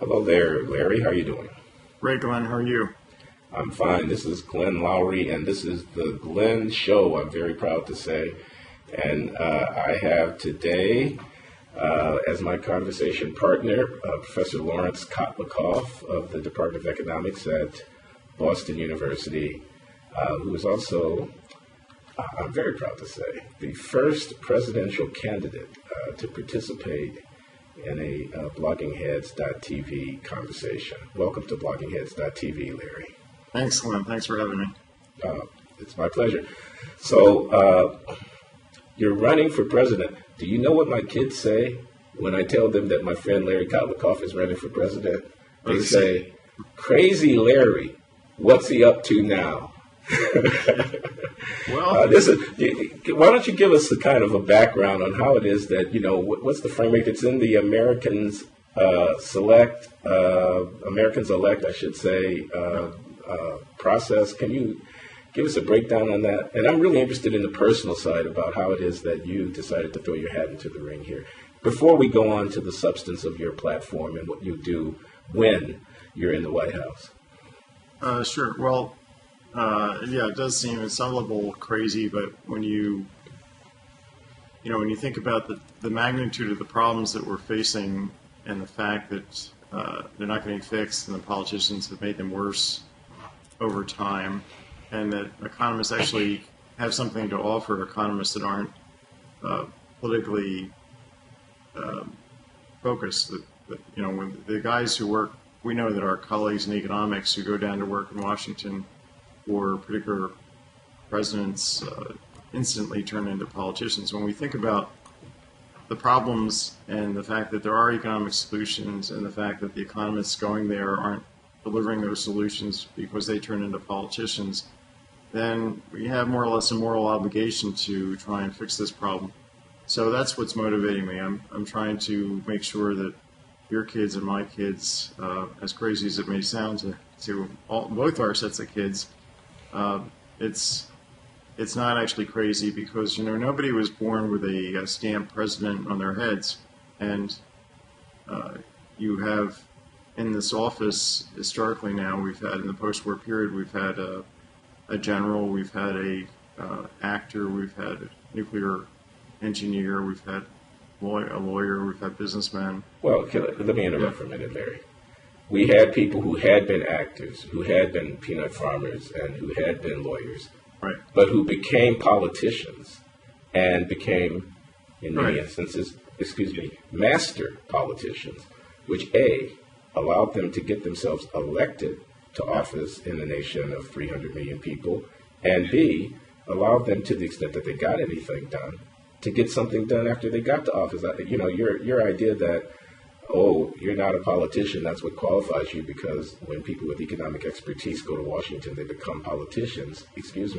Hello there, Larry. How are you doing? Great, Glenn. How are you? I'm fine. This is Glenn Loury, and this is the Glenn Show, I'm very proud to say. And I have today, as my conversation partner, Professor Laurence Kotlikoff of the Department of Economics at Boston University, who is also, I'm very proud to say, the first presidential candidate to participate in a bloggingheads.tv conversation. Welcome to bloggingheads.tv, Larry. Thanks, Glenn. Thanks for having me. It's my pleasure. So, you're running for president. Do you know what my kids say when I tell them that my friend Larry Kotlikoff is running for president? They say, "Crazy Larry, what's he up to now?" Well, why don't you give us a kind of a background on how it is that, what's the framework that's in the Americans Elect, I should say, process. Can you give us a breakdown on that? And I'm really interested in the personal side about how it is that you decided to throw your hat into the ring here. Before we go on to the substance of your platform and what you do when you're in the White House. Sure. Well, it does seem at some level crazy, but when you think about the magnitude of the problems that we're facing and the fact that they're not getting fixed and the politicians have made them worse over time, and that economists actually have something to offer, economists that aren't politically focused. When the guys who work, we know that our colleagues in economics who go down to work in Washington for particular presidents instantly turn into politicians. When we think about the problems and the fact that there are economic solutions and the fact that the economists going there aren't delivering those solutions because they turn into politicians, then we have more or less a moral obligation to try and fix this problem. So that's what's motivating me. I'm trying to make sure that your kids and my kids, as crazy as it may sound to both our sets of kids, it's not actually crazy because nobody was born with a stamped president on their heads, and you have in this office historically now we've had in the post-war period we've had a general, we've had a actor, we've had a nuclear engineer, we've had a lawyer, we've had businessmen. Well, let me interrupt for a minute, Larry. We had people who had been actors, who had been peanut farmers, and who had been lawyers, right, but who became politicians and became, in many instances, master politicians, which allowed them to get themselves elected to office in a nation of 300 million people, and B, allowed them, to the extent that they got anything done, to get something done after they got to office. Your idea that, you're not a politician, that's what qualifies you, because when people with economic expertise go to Washington, they become politicians. Strikes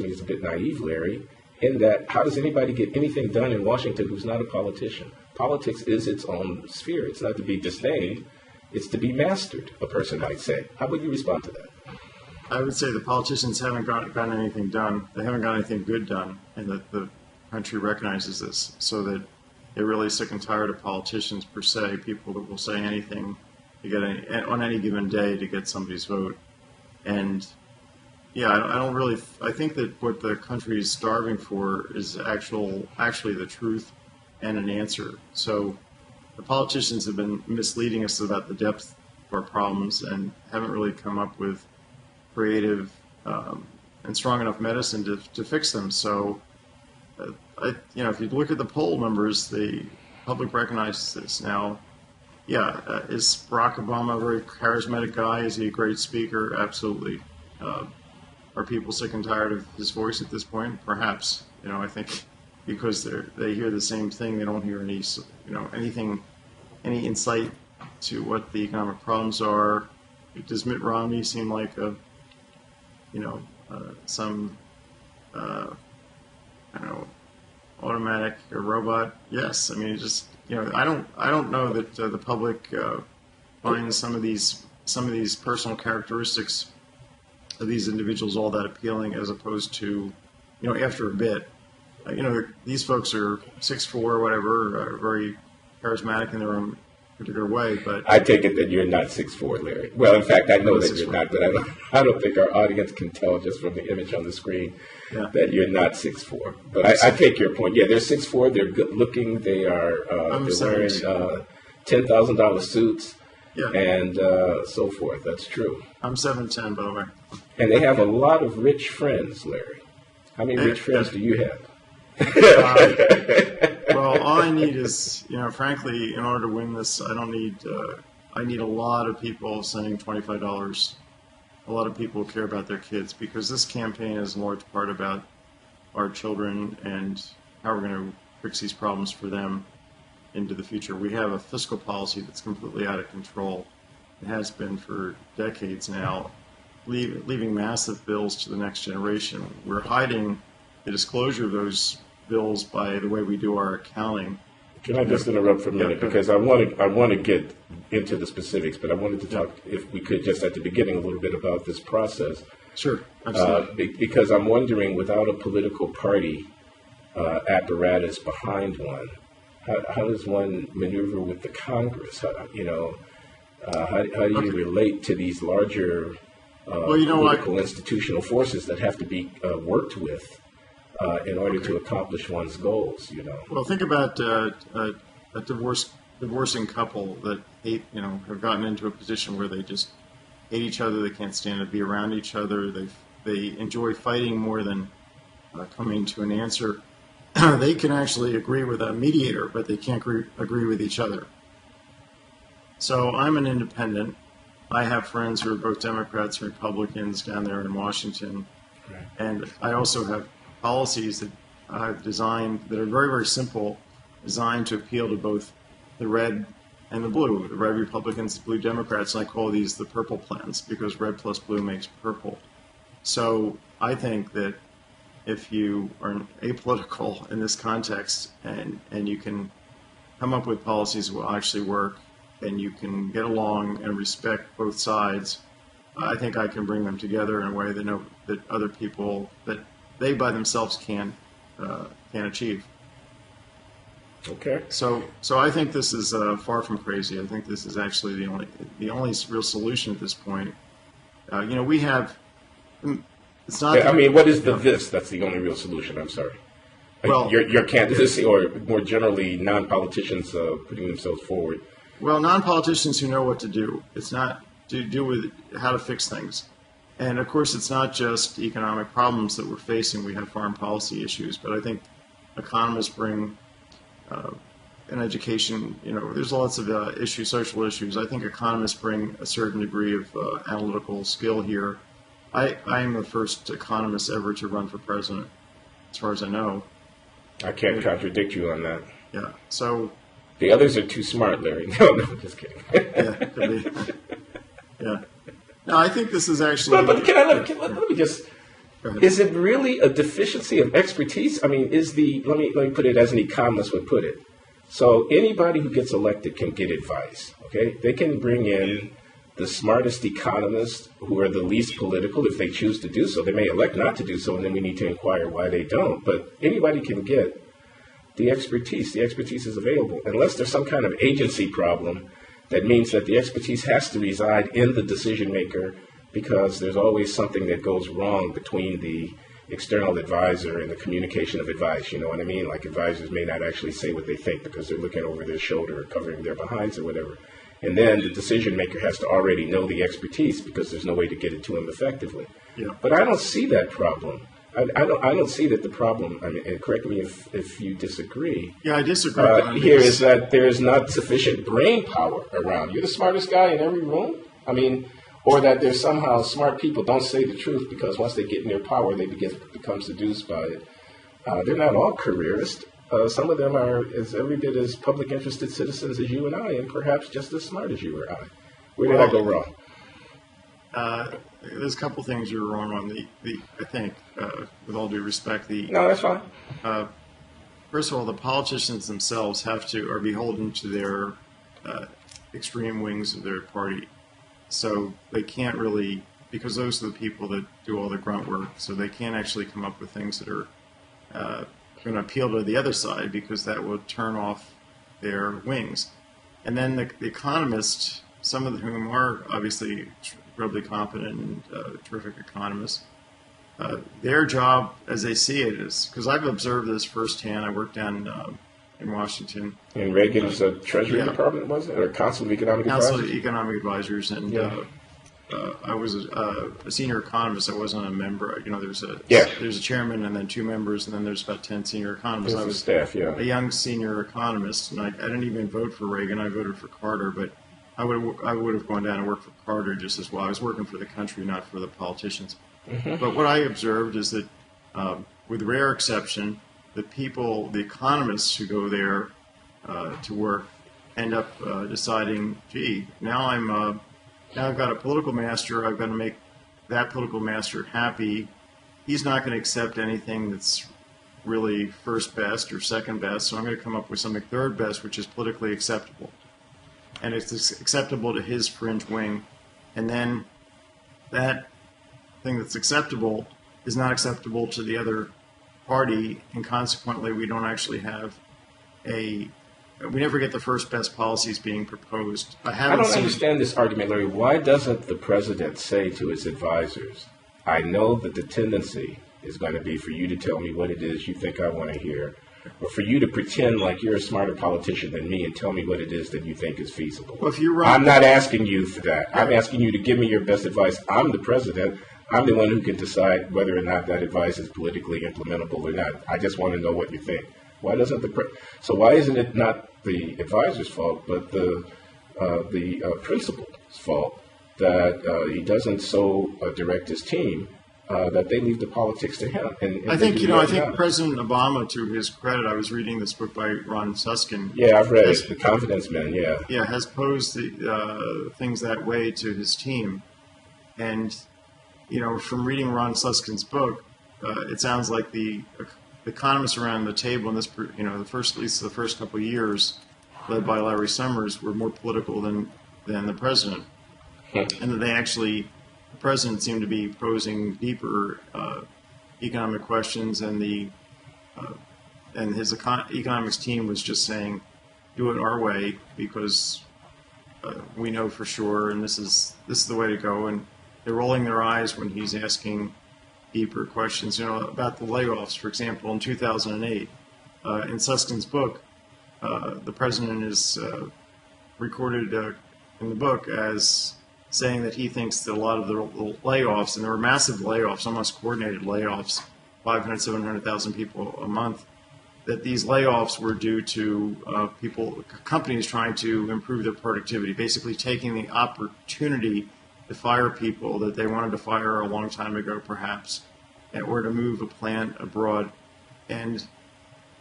me as a bit naive, Larry, in that how does anybody get anything done in Washington who's not a politician? Politics is its own sphere. It's not to be disdained. It's to be mastered, a person might say. How would you respond to that? I would say the politicians haven't gotten anything done. They haven't got anything good done, and that the country recognizes this, so that they're really sick and tired of politicians per se, people that will say anything to get on any given day to get somebody's vote. And I think that what the country is starving for is actually the truth and an answer. So the politicians have been misleading us about the depth of our problems and haven't really come up with creative and strong enough medicine to fix them. So if you look at the poll numbers, the public recognizes this now. Is Barack Obama a very charismatic guy? Is he a great speaker? Absolutely. Are people sick and tired of his voice at this point? Perhaps. I think because they hear the same thing, they don't hear any insight to what the economic problems are. Does Mitt Romney seem like some automatic or robot? Yes. I mean, I don't know that the public finds some of these personal characteristics of these individuals all that appealing, as opposed to, after a bit, these folks are 6'4", whatever, very charismatic in their own particular way, but I take it that you're not 6'4", Larry. Well, in fact, I know that you're not, but I don't think our audience can tell just from the image on the screen that you're not 6'4". But I take your point. Yeah, they're 6'4". They're good looking. They are they're wearing $10,000 suits and so forth. That's true. I'm 7'10", by the way. And they have a lot of rich friends, Larry. How many rich friends do you have? Well, all I need is, frankly, in order to win this, I don't need. I need a lot of people sending $25. A lot of people care about their kids, because this campaign is in large part about our children and how we're going to fix these problems for them into the future. We have a fiscal policy that's completely out of control. It has been for decades now, leaving massive bills to the next generation. We're hiding the disclosure of those bills by the way we do our accounting. Can I just interrupt for a minute, because I want to get into the specifics, but I wanted to talk, if we could, just at the beginning a little bit about this process. Sure, absolutely. Because I'm wondering, without a political party apparatus behind one, how does one maneuver with the Congress? How do you relate to these larger political institutional forces that have to be worked with in order to accomplish one's goals? Well, think about a divorcing couple that hate, have gotten into a position where they just hate each other. They can't stand to be around each other. They enjoy fighting more than coming to an answer. They can actually agree with a mediator, but they can't agree with each other. So I'm an independent. I have friends who are both Democrats and Republicans down there in Washington. Right. And I also have policies that I've designed that are very, very simple, designed to appeal to both the red and the blue, the red Republicans, the blue Democrats, and I call these the purple plans, because red plus blue makes purple. So I think that if you are apolitical in this context and you can come up with policies that will actually work, and you can get along and respect both sides, I think I can bring them together in a way that other people, that they by themselves can't achieve. Okay. So I think this is far from crazy. I think this is actually the only real solution at this point. We have. It's not. I mean, what is the this? That's the only real solution. I'm sorry. Well, your candidacy, or more generally, non-politicians putting themselves forward. Well, non-politicians who know what to do. It's not to do with how to fix things. And of course, it's not just economic problems that we're facing. We have foreign policy issues, but I think economists bring in education, there's lots of issues, social issues. I think economists bring a certain degree of analytical skill here. I am the first economist ever to run for president, as far as I know. I can't contradict you on that. Yeah. So the others are too smart, Larry. No, just kidding. Yeah, could be. Yeah. No, I think this is actually. But let me just. Is it really a deficiency of expertise? I mean, let me put it as an economist would put it. So anybody who gets elected can get advice. Okay, they can bring in the smartest economists who are the least political if they choose to do so. They may elect not to do so, and then we need to inquire why they don't. But anybody can get the expertise. The expertise is available, unless there's some kind of agency problem that means that the expertise has to reside in the decision maker, because there's always something that goes wrong between the external advisor and the communication of advice. You know what I mean? Like, advisors may not actually say what they think because they're looking over their shoulder or covering their behinds or whatever. And then the decision maker has to already know the expertise, because there's no way to get it to him effectively. Yeah. But I don't see that problem. I don't see that the problem, I mean, and correct me if you disagree. Yeah, I disagree. Here is that there is not sufficient brain power around. You're the smartest guy in every room? I mean, or that there's somehow smart people don't say the truth because once they get in their power, they become seduced by it. They're not all careerists. Some of them are every bit as public interested citizens as you and I, and perhaps just as smart as you or I. Where did I go wrong? There's a couple things you're wrong on. I think, with all due respect, No, that's fine. First of all, the politicians themselves are beholden to their extreme wings of their party. So they can't really, because those are the people that do all the grunt work, so they can't actually come up with things that are going to appeal to the other side, because that will turn off their wings. And then the economists, some of whom are obviously incredibly competent and terrific economists, their job, as they see it, is, because I've observed this firsthand. I worked down in Washington. In Reagan's Treasury Department, was it? Or Council of Economic Advisors? Council of Economic Advisors, and I was a senior economist. I wasn't a member. You know, there's a chairman and then 2 members, and then there's about 10 senior economists. I was staff, a young senior economist, and I didn't even vote for Reagan. I voted for Carter, but I would have gone down and worked for Carter just as well. I was working for the country, not for the politicians. But what I observed is that, with rare exception, the economists who go there to work end up deciding, gee, now I've got a political master. I've got to make that political master happy. He's not going to accept anything that's really first best or second best, so I'm going to come up with something third best, which is politically acceptable. And it's acceptable to his fringe wing. And then that thing that's acceptable is not acceptable to the other party, and consequently we don't actually have we never get the first best policies being proposed. I don't understand this argument, Larry. Why doesn't the president say to his advisors, I know that the tendency is going to be for you to tell me what it is you think I want to hear, or for you to pretend like you're a smarter politician than me and tell me what it is that you think is feasible. Well, if you're I'm not asking you for that. I'm asking you to give me your best advice. I'm the president. I'm the one who can decide whether or not that advice is politically implementable or not. I just want to know what you think. Why doesn't so why isn't it not the advisor's fault, but the principal's fault that he doesn't so direct his team that they leave the politics to him? And I think President Obama, to his credit, I was reading this book by Ron Suskind. Yeah, I've read it, The Confidence Man. Yeah, has posed things that way to his team, and from reading Ron Suskind's book, it sounds like the economists around the table in this, at least the first couple of years, led by Larry Summers, were more political than the president, and that the president seemed to be posing deeper economic questions, and his economics team was just saying, "Do it our way because we know for sure, and this is the way to go." And they're rolling their eyes when he's asking deeper questions, about the layoffs, for example, in 2008. In Suskind's book, the president is recorded in the book as saying that he thinks that a lot of the layoffs, and there were massive layoffs, almost coordinated layoffs, 500,000, 700,000 people a month, that these layoffs were due to companies trying to improve their productivity, basically taking the opportunity to fire people that they wanted to fire a long time ago, perhaps, or to move a plant abroad. And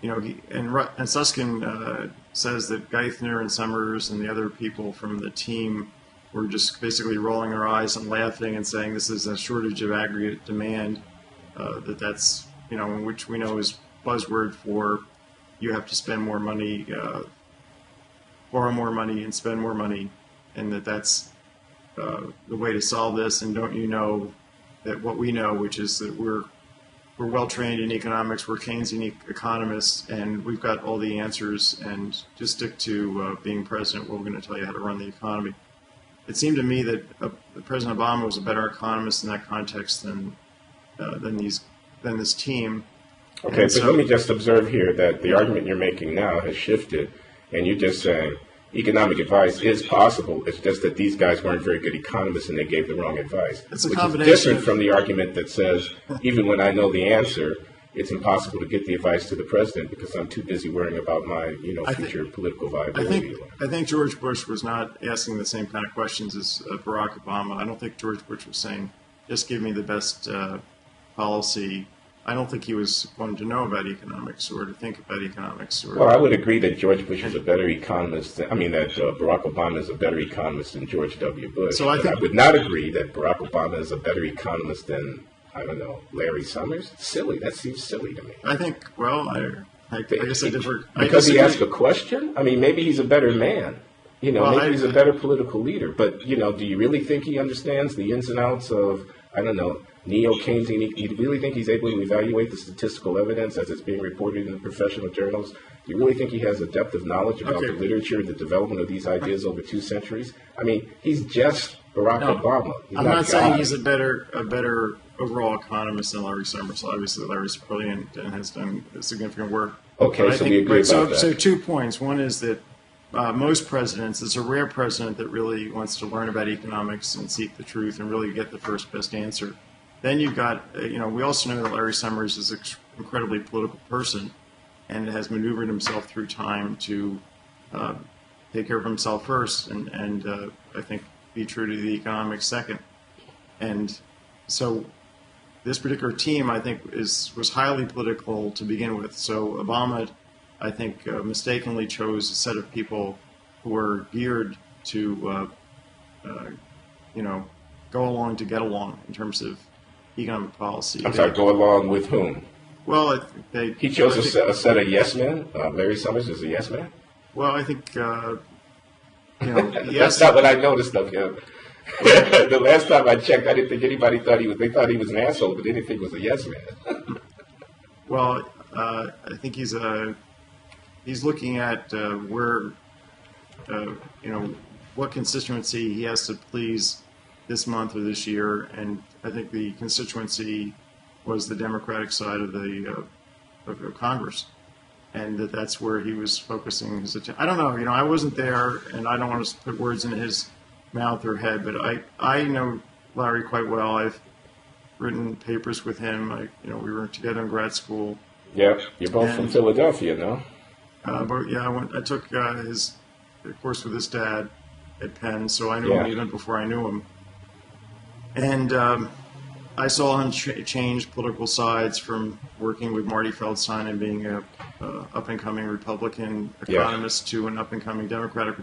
Suskind says that Geithner and Summers and the other people from the team were just basically rolling their eyes and laughing and saying this is a shortage of aggregate demand, that's which we know is buzzword for you have to spend more money, borrow more money and spend more money, and that's the way to solve this. And don't you know that what we know, which is that we're well trained in economics, we're Keynesian economists, and we've got all the answers, and just stick to being president. We're going to tell you how to run the economy. It seemed to me that President Obama was a better economist in that context than this team. Okay, so let me just observe here that the argument you're making now has shifted, and you're just saying economic advice is possible. It's just that these guys weren't very good economists and they gave the wrong advice. It's a which combination. Is different from the argument that says, even when I know the answer, it's impossible to get the advice to the president because I'm too busy worrying about my, future political viability. I think George Bush was not asking the same kind of questions as Barack Obama. I don't think George Bush was saying, just give me the best policy. I don't think he was wanting to know about economics or to think about economics. Well, I would agree that George Bush is a better economist. That Barack Obama is a better economist than George W. Bush. So I would not agree that Barack Obama is a better economist than, Larry Summers. Silly. That seems silly to me. I think, I guess I differ. Because he asked a question? Maybe he's a better man. Maybe he's a better political leader. But, do you really think he understands the ins and outs of I don't know, neo-Keynesian. You really think he's able to evaluate the statistical evidence as it's being reported in the professional journals? Do you really think he has a depth of knowledge about the literature, the development of these ideas over 2 centuries? I mean, he's just Barack Obama. I'm not saying he's a better overall economist than Larry Summers. Obviously, Larry's brilliant and has done significant work. Okay, so we agree about that. So 2 points. One is that most presidents, it's a rare president that really wants to learn about economics and seek the truth and really get the first best answer. Then you've got, we also know that Larry Summers is an incredibly political person and has maneuvered himself through time to take care of himself first and I think be true to the economics second. And so this particular team, I think, was highly political to begin with. So Obama, I think, mistakenly chose a set of people who were geared to, go along to get along in terms of economic policy. I'm sorry, go along with whom? Well, he chose a set of yes men. Larry Summers is a yes man. Well, I think yes. That's not what I noticed of him. The last time I checked, I didn't think anybody thought they thought he was an asshole, but they didn't think he was a yes man. Well, I think he's looking at where what constituency he has to please this month or this year, and I think the constituency was the Democratic side of the of Congress, and that's where he was focusing his attention. I don't know, I wasn't there, and I don't want to put words in his mouth or head, but I know Larry quite well. I've written papers with him. We were together in grad school. Yeah, you're both from Philadelphia, no? But yeah, I took his course with his dad at Penn, so I knew him even before I knew him. And I saw him change political sides from working with Marty Feldstein and being a up-and-coming Republican economist to an up-and-coming Democratic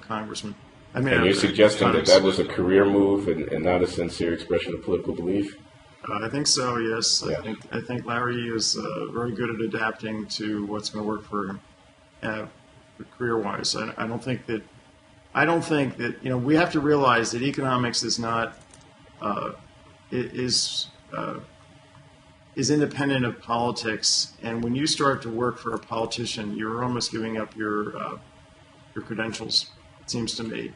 congressman. And you're suggesting that was a career move and not a sincere expression of political belief? I think so, yes. Yeah. I think Larry is very good at adapting to what's going to work for him career-wise. I don't think that we have to realize that economics is not is independent of politics, and when you start to work for a politician, you're almost giving up your credentials. It seems to me,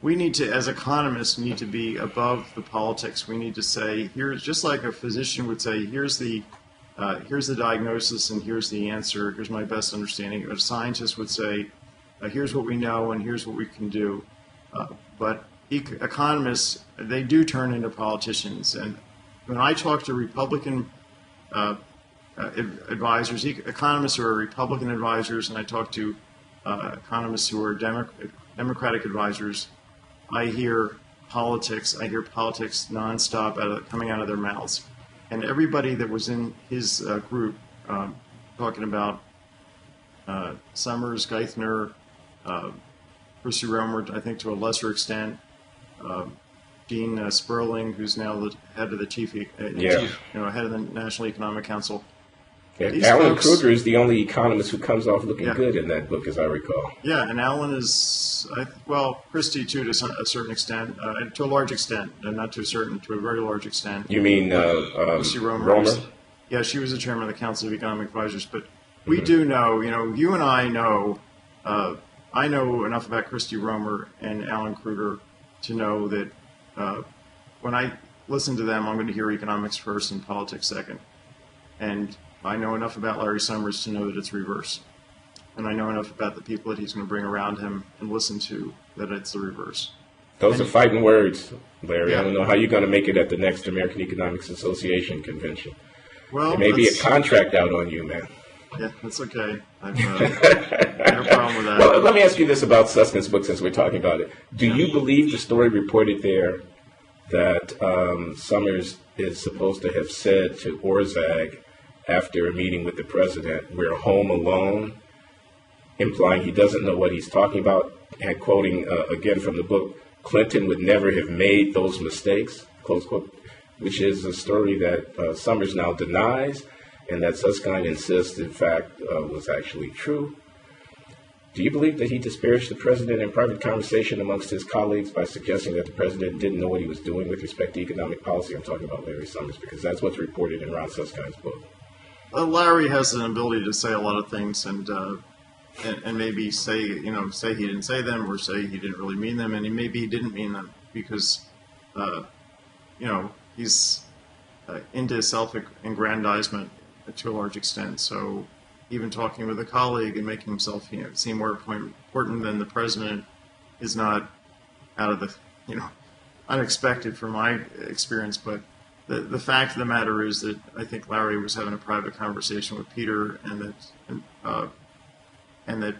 we need to, as economists, need to be above the politics. We need to say, here's just like a physician would say, here's the diagnosis and here's the answer. Here's my best understanding. A scientist would say, here's what we know and here's what we can do. But economists, they do turn into politicians. And when I talk to Republican advisors, economists who are Republican advisors, and I talk to economists who are Democratic advisors, I hear politics nonstop coming out of their mouths. And everybody that was in his group, talking about Summers, Geithner, Christy Romer, I think to a lesser extent, Dean Sperling, who's now the head of the head of the National Economic Council. Alan Kruger is the only economist who comes off looking good in that book, as I recall. Yeah, and Alan is, Christy too, to a certain extent, to a large extent, not to a very large extent. You mean Christy Romer? Yeah, she was the chairman of the Council of Economic Advisors. But we do know, you and I know enough about Christy Romer and Alan Kruger to know that when I listen to them, I'm going to hear economics first and politics second. And I know enough about Larry Summers to know that it's reverse. And I know enough about the people that he's going to bring around him and listen to that it's the reverse. Those are fighting words, Larry. Yeah. I don't know how you're going to make it at the next American Economics Association convention. Well, there may be a contract out on you, man. Yeah, that's okay. I've no problem with that. Well, let me ask you this about Suskind's book, since we're talking about it. Do you believe the story reported there that Summers is supposed to have said to Orszag after a meeting with the president, "We're home alone," implying he doesn't know what he's talking about, and quoting again from the book, "Clinton would never have made those mistakes," close quote, which is a story that Summers now denies, and that Suskind insists, in fact, was actually true. Do you believe that he disparaged the president in private conversation amongst his colleagues by suggesting that the president didn't know what he was doing with respect to economic policy? I'm talking about Larry Summers, because that's what's reported in Ron Suskind's book. Larry has an ability to say a lot of things, and maybe say he didn't say them, or say he didn't really mean them, and maybe he didn't mean them because he's into self-aggrandizement to a large extent. So even talking with a colleague and making himself seem more important than the president is not out of the unexpected from my experience. But the fact of the matter is that I think Larry was having a private conversation with Peter, and that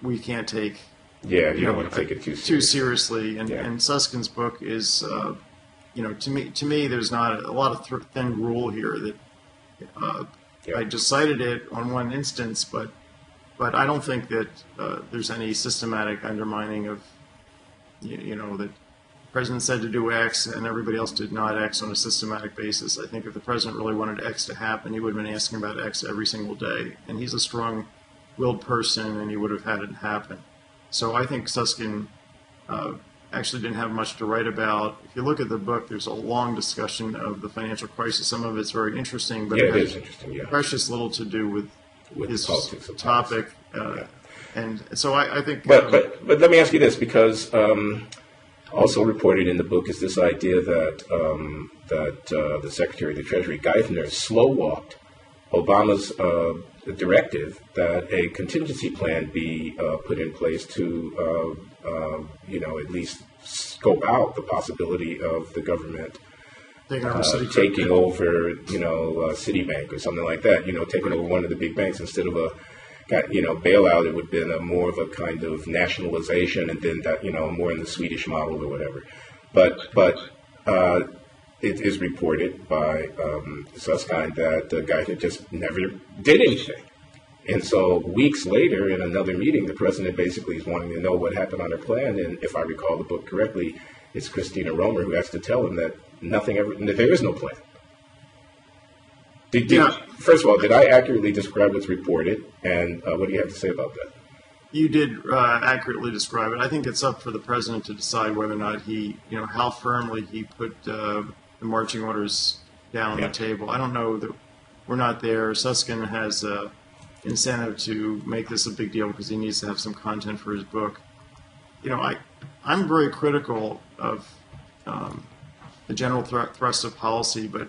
we can't take you don't want to take it too seriously. And Suskind's book is to me there's not a lot of thin rule here that I just cited it on one instance, but I don't think that there's any systematic undermining of that the president said to do X and everybody else did not X on a systematic basis. I think if the president really wanted X to happen, he would have been asking about X every single day, and he's a strong-willed person, and he would have had it happen. So I think Suskind actually didn't have much to write about. If you look at the book, there's a long discussion of the financial crisis. Some of it's very interesting, but it has precious little to do with his topic. And so I think... But let me ask you this, because also reported in the book is this idea that the Secretary of the Treasury, Geithner, slow-walked Obama's directive that a contingency plan be put in place to, at least scope out the possibility of the government taking over, Citibank or something like that, taking over one of the big banks instead of a, bailout. It would have been more of a kind of nationalization, and then that, more in the Swedish model or whatever. But it is reported by Suskind that Geithner just never did anything. And so weeks later, in another meeting, the president basically is wanting to know what happened on her plan. And if I recall the book correctly, it's Christina Romer who has to tell him that that there is no plan. First of all, did I accurately describe what's reported? And what do you have to say about that? You did accurately describe it. I think it's up for the president to decide whether or not he, how firmly he put the marching orders down on the table. I don't know that we're not there. Suskind has incentive to make this a big deal because he needs to have some content for his book. I'm very critical of the general thrust of policy, but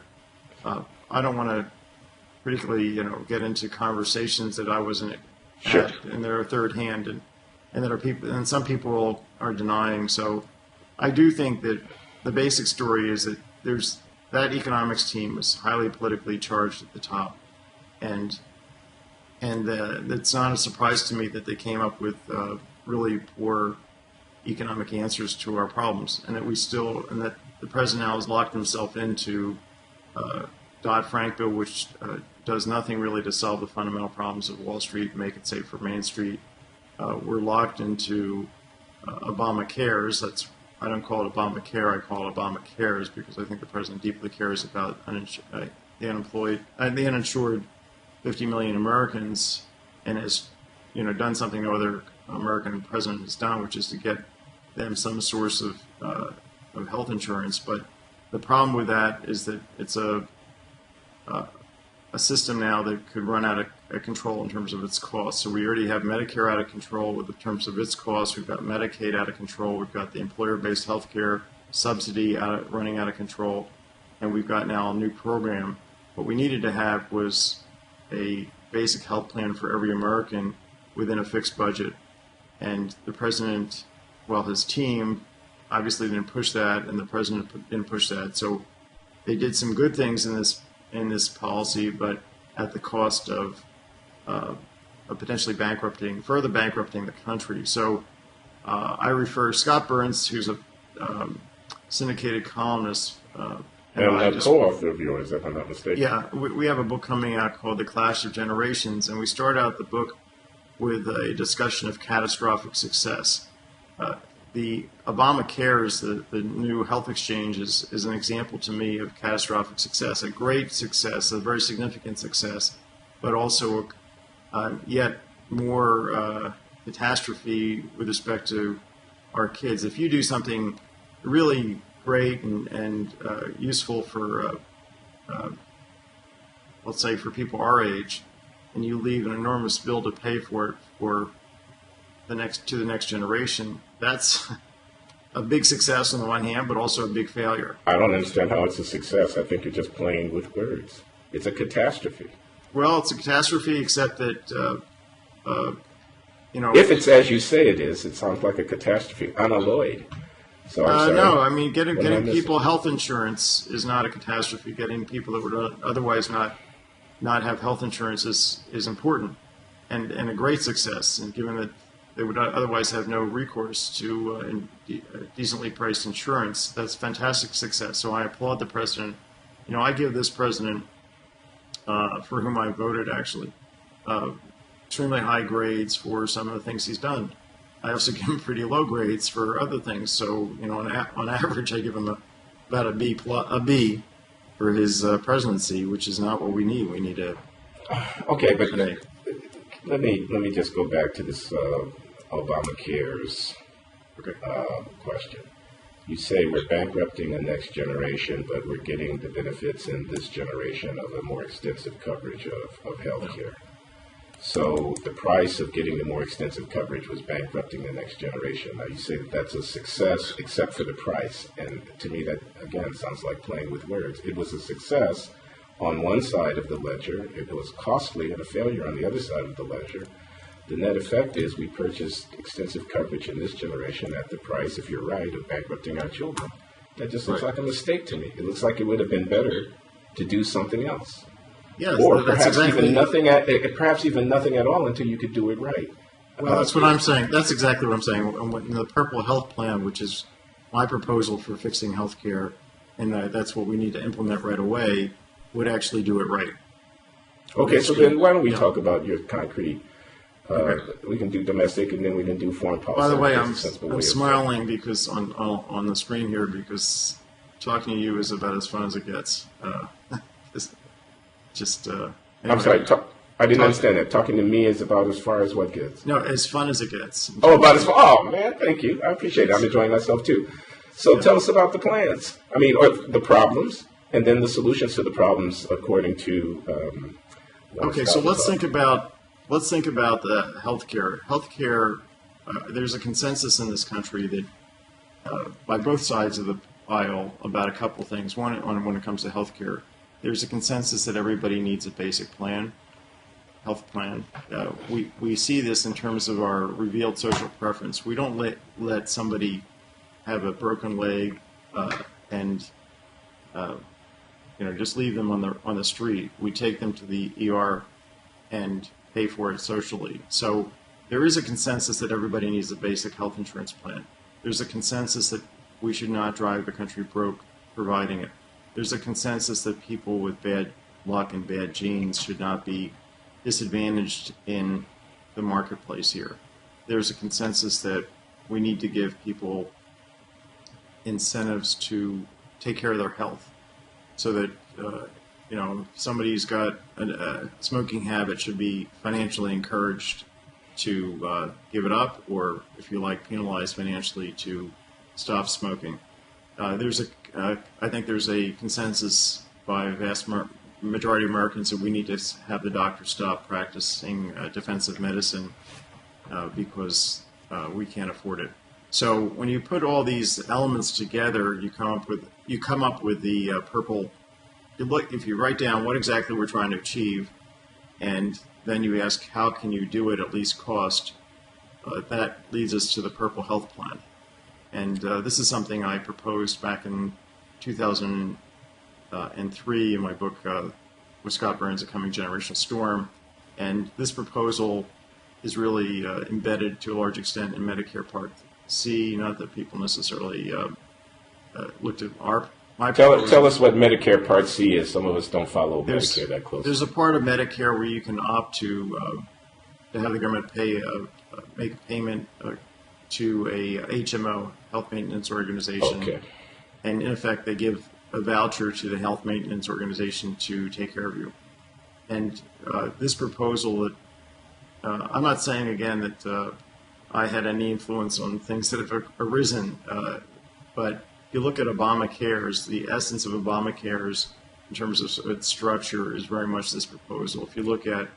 I don't want to particularly, get into conversations that I wasn't at, and they're third hand, and that are people, and some people are denying. So I do think that the basic story is that that economics team was highly politically charged at the top, and it's not a surprise to me that they came up with really poor economic answers to our problems, and that the president now has locked himself into Dodd-Frank bill, which does nothing really to solve the fundamental problems of Wall Street, make it safe for Main Street. We're locked into Obamacares. I don't call it Obamacare, I call it Obamacares, because I think the president deeply cares about the uninsured 50 million Americans, and has done something no other American president has done, which is to get them some source of health insurance. But the problem with that is that it's a system now that could run out of control in terms of its costs. So we already have Medicare out of control in terms of its costs. We've got Medicaid out of control. We've got the employer-based health care subsidy running out of control. And we've got now a new program. What we needed to have was a basic health plan for every American within a fixed budget. And the president, his team obviously didn't push that, and the president didn't push that. So they did some good things in this policy, but at the cost of potentially further bankrupting the country. So I refer Scott Burns, who's a syndicated columnist. And a co-author of yours, if I'm not mistaken. Yeah, we have a book coming out called The Clash of Generations, and we start out the book with a discussion of catastrophic success. The Obamacares, the new health exchange, is an example to me of catastrophic success, a great success, a very significant success, but also yet more catastrophe with respect to our kids. If you do something really great and useful for, let's say, for people our age, and you leave an enormous bill to pay for it for the next generation, that's a big success on the one hand, but also a big failure. I don't understand how it's a success. I think you're just playing with words. It's a catastrophe. Well, it's a catastrophe, except that, if it's as you say it is, it sounds like a catastrophe, unalloyed. So I'm sorry. No, I mean, getting people health insurance is not a catastrophe. Getting people that would otherwise not have health insurance is important and a great success. And given that they would otherwise have no recourse to decently priced insurance, that's fantastic success. So I applaud the president. I give this president, for whom I voted actually, extremely high grades for some of the things he's done. I also give him pretty low grades for other things. So, on average, I give him about a B for his presidency, which is not what we need. We need a okay. But let me just go back to this Obamacare's question. You say we're bankrupting the next generation, but we're getting the benefits in this generation of a more extensive coverage of health care. So the price of getting the more extensive coverage was bankrupting the next generation. Now you say that that's a success except for the price. And to me that, again, sounds like playing with words. It was a success on one side of the ledger. It was costly and a failure on the other side of the ledger. The net effect is we purchased extensive coverage in this generation at the price, if you're right, of bankrupting our children. That just looks like a mistake to me. It looks like it would have been better to do something else. Yes, or perhaps even nothing at all until you could do it right. Well, that's what I'm saying. That's exactly what I'm saying. In the Purple Health Plan, which is my proposal for fixing health care, and that's what we need to implement right away, would actually do it right. Okay, so then why don't we talk about your concrete? We can do domestic, and then we can do foreign policy. By the way, I'm smiling because on the screen here, because talking to you is about as fun as it gets. Anyway. I'm sorry. I didn't understand that. Talking to me is about as far as what gets. No, as fun as it gets. About as far. Oh man, thank you. I appreciate it. I'm enjoying myself too. So tell us about the plans. or the problems, and then the solutions to the problems according to. Okay, so let's think about the healthcare. Healthcare. There's a consensus in this country that by both sides of the aisle about a couple things. One, when it comes to healthcare. There's a consensus that everybody needs a basic health plan. We see this in terms of our revealed social preference. We don't let somebody have a broken leg and just leave them on the street. We take them to the ER and pay for it socially. So there is a consensus that everybody needs a basic health insurance plan. There's a consensus that we should not drive the country broke providing it. There's a consensus that people with bad luck and bad genes should not be disadvantaged in the marketplace here. There's a consensus that we need to give people incentives to take care of their health so that, if somebody's got a smoking habit, should be financially encouraged to give it up, or if you like, penalized financially to stop smoking. I think there's a consensus by a vast majority of Americans that we need to have the doctor stop practicing defensive medicine because we can't afford it. So when you put all these elements together, you come up with the purple. If you write down what exactly we're trying to achieve, and then you ask how can you do it at least cost, that leads us to the Purple Health Plan. And this is something I proposed back in 2003 in my book, with Scott Burns, A Coming Generational Storm. And this proposal is really embedded to a large extent in Medicare Part C, not that people necessarily looked at my proposal. Tell us what Medicare Part C is. Some of us don't follow Medicare that closely. There's a part of Medicare where you can opt to have the government make a payment to a HMO, Health Maintenance Organization. Okay. And in effect, they give a voucher to the health maintenance organization to take care of you. And this proposal, that I'm not saying again that I had any influence on things that have arisen. But if you look at Obamacare's, the essence of Obamacare's in terms of its structure is very much this proposal. If you look at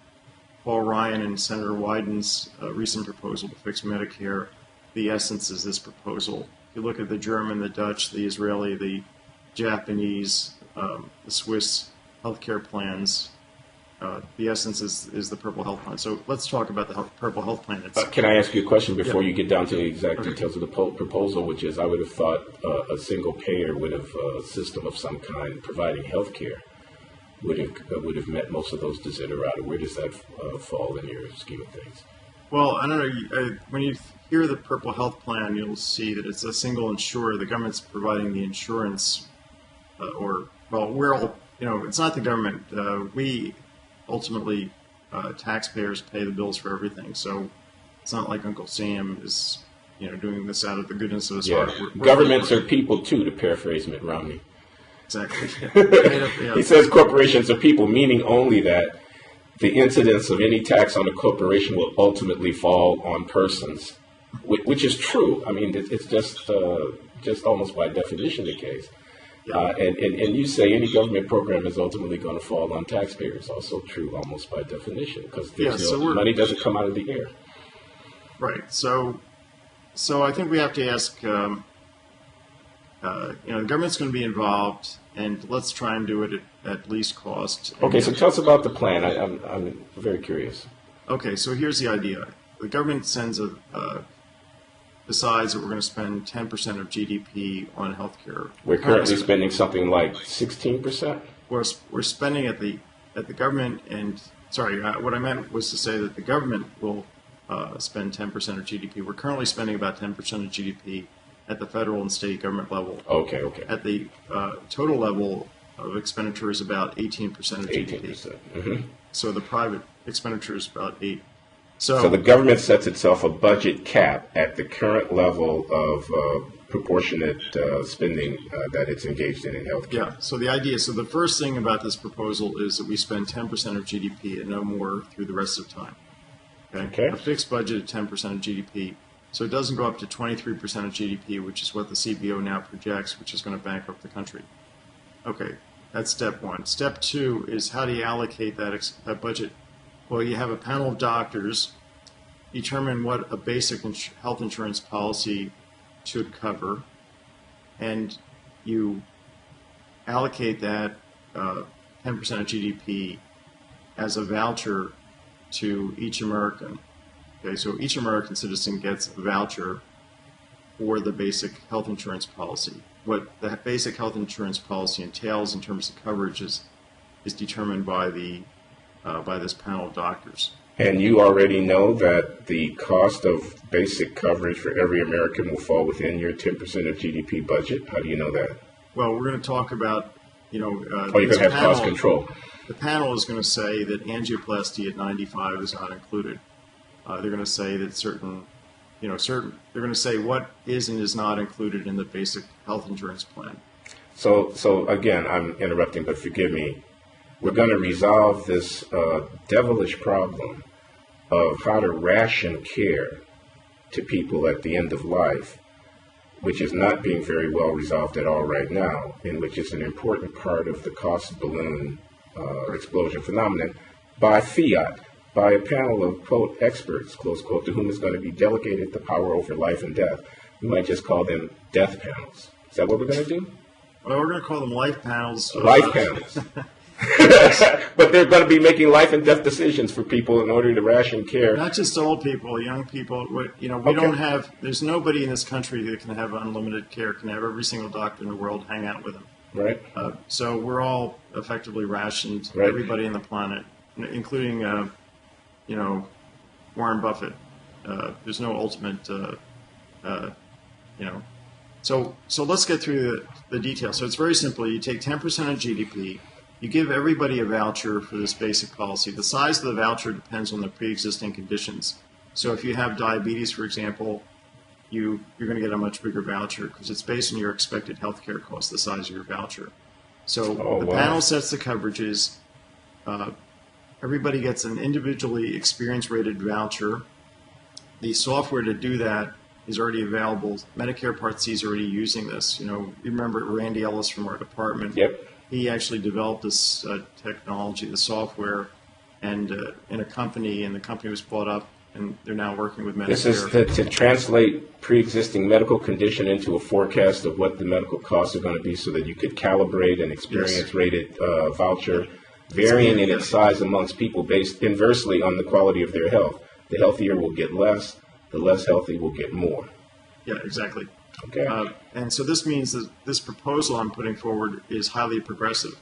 Paul Ryan and Senator Wyden's recent proposal to fix Medicare, the essence is this proposal. If you look at the German, the Dutch, the Israeli, the Japanese, the Swiss healthcare plans, the essence is the Purple Health Plan. So let's talk about the Purple Health Plan. Can I ask you a question before Yeah. you get down to the exact details of the proposal, which is I would have thought a single payer would have a system of some kind providing health care would have met most of those desiderata. Where does that fall in your scheme of things? Well, I don't know. When you hear the Purple Health Plan, you'll see that it's a single insurer. The government's providing the insurance, we're all, it's not the government. We ultimately, taxpayers pay the bills for everything. So it's not like Uncle Sam is, doing this out of the goodness of his heart. Governments are people too, to paraphrase Mitt Romney. Exactly. He says corporations are people, meaning only that the incidence of any tax on a corporation will ultimately fall on persons, which is true. I mean, it's just almost by definition the case. And you say any government program is ultimately going to fall on taxpayers. Also true almost by definition, because money doesn't come out of the air. Right. So I think we have to ask, the government's going to be involved, and let's try and do it at least cost. Okay, so tell us about the plan. I'm very curious. Okay, so here's the idea. The government decides that we're going to spend 10% of GDP on healthcare. We're currently spending something like 16%? We're spending at the government, and what I meant was to say that the government will spend 10% of GDP. We're currently spending about 10% of GDP at the federal and state government level. Okay. At the total level of expenditure is about 18% of GDP. 18%. Mm-hmm. So the private expenditure is about 8%. So the government sets itself a budget cap at the current level of proportionate spending that it's engaged in healthcare. Yeah. So the first thing about this proposal is that we spend 10% of GDP and no more through the rest of time. Okay. A fixed budget at 10% of GDP. So it doesn't go up to 23% of GDP, which is what the CBO now projects, which is going to bankrupt the country. Okay. That's step one. Step two is how do you allocate that budget? Well, you have a panel of doctors determine what a basic health insurance policy should cover, and you allocate that 10% of GDP as a voucher to each American. Okay, so each American citizen gets a voucher for the basic health insurance policy. What the basic health insurance policy entails in terms of coverage is determined by this panel of doctors. And you already know that the cost of basic coverage for every American will fall within your 10% of GDP budget? How do you know that? Well, we're going to talk about, you're going to have cost control. The panel is going to say that angioplasty at 95 is not included. They're going to say that they're going to say what is and is not included in the basic health insurance plan. So again, I'm interrupting, but forgive me. We're going to resolve this devilish problem of how to ration care to people at the end of life, which is not being very well resolved at all right now, and which is an important part of the cost balloon explosion phenomenon, by fiat, by a panel of, quote, experts, close quote, to whom is going to be delegated the power over life and death. We might just call them death panels. Is that what we're going to do? Well, we're going to call them life panels. Life panels. But they're going to be making life and death decisions for people in order to ration care. Not just old people, young people. Don't have. There's nobody in this country that can have unlimited care. Can have every single doctor in the world hang out with them. Right. So we're all effectively rationed. Right. Everybody on the planet, including Warren Buffett. There's no ultimate. So let's get through the details. So it's very simple. You take 10% of GDP. You give everybody a voucher for this basic policy. The size of the voucher depends on the pre-existing conditions. So if you have diabetes, for example, you're going to get a much bigger voucher because it's based on your expected health care cost, the size of your voucher. So panel sets the coverages. Everybody gets an individually experience-rated voucher. the software to do that is already available. Medicare Part C is already using this. You remember Randy Ellis from our department? Yep. He actually developed this technology, the software, and in a company, and the company was bought up, and they're now working with Medicare. This is to translate pre-existing medical condition into a forecast of what the medical costs are going to be so that you could calibrate an experience-rated voucher, varying in its size amongst people based inversely on the quality of their health. The healthier will get less, the less healthy will get more. Yeah, exactly. Okay. And so this means that this proposal I'm putting forward is highly progressive.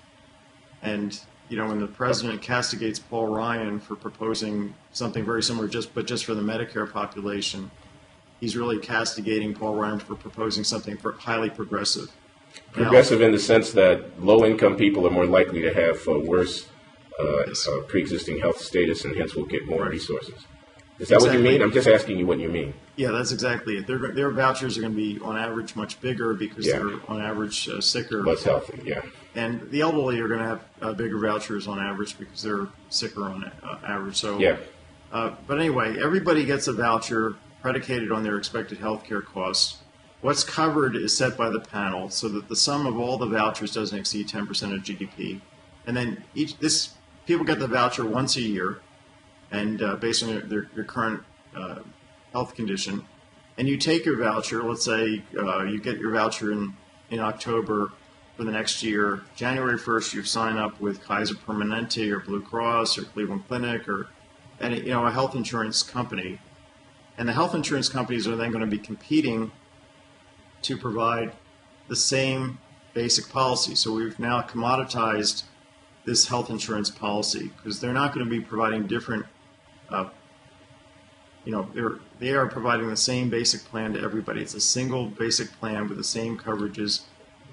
And, when the president castigates Paul Ryan for proposing something very similar, but just for the Medicare population, he's really castigating Paul Ryan for proposing something highly progressive. Progressive in the sense that low-income people are more likely to have worse pre-existing health status and hence will get more resources. Is that what you mean? I'm just asking you what you mean. Yeah, that's exactly it. Their vouchers are going to be, on average, much bigger because they're, on average, sicker. Less healthy, yeah. And the elderly are going to have bigger vouchers on average because they're sicker on average. So, but anyway, everybody gets a voucher predicated on their expected health care costs. What's covered is set by the panel so that the sum of all the vouchers doesn't exceed 10% of GDP. And then people get the voucher once a year, and based on your current health condition, and you take your voucher. Let's say you get your voucher in October for the next year. January 1st, you sign up with Kaiser Permanente or Blue Cross or Cleveland Clinic or a health insurance company, and the health insurance companies are then going to be competing to provide the same basic policy. So we've now commoditized this health insurance policy because they're not going to be providing different. They are providing the same basic plan to everybody. It's a single basic plan with the same coverages.